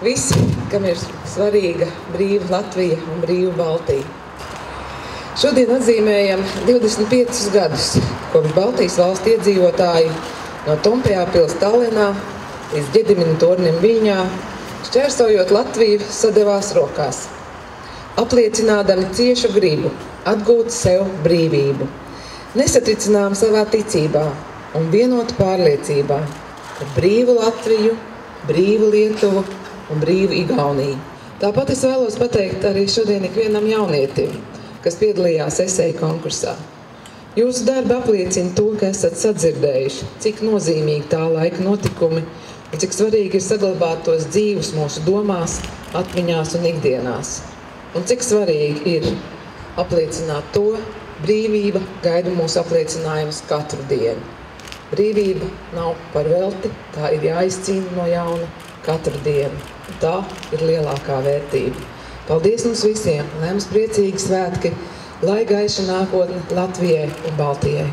visi, kam ir svarīga brīva Latvija un brīva Baltija. Šodien atzīmējam 25 gadus, kopš Baltijas valsts iedzīvotāji no Tompejā pils Tallinā līdz Ģedimina tornim Viļņā, šķērsojot Latviju, sadevās rokās, apliecinādami ciešu gribu atgūt sev brīvību. Nesatricinām savā ticībā un vienotu pārliecībā par brīvu Latviju, brīvu Lietuvu un brīvu Igauniju. Tāpat es vēlos pateikt arī šodien ikvienam jaunietim, kas piedalījās eseju konkursā. Jūsu darbi apliecina to, ka esat sadzirdējuši, cik nozīmīgi tā laika notikumi un cik svarīgi ir saglabāt tos dzīvus mūsu domās, atmiņās un ikdienās. Un cik svarīgi ir apliecināt to, brīvība gaida mūsu apliecinājumus katru dienu. Brīvība nav par velti, tā ir jāizcīna no jauna katru dienu. Tā ir lielākā vērtība. Paldies mums visiem, lai mums priecīgi svētki, lai gaiša nākotne Latvijai un Baltijai.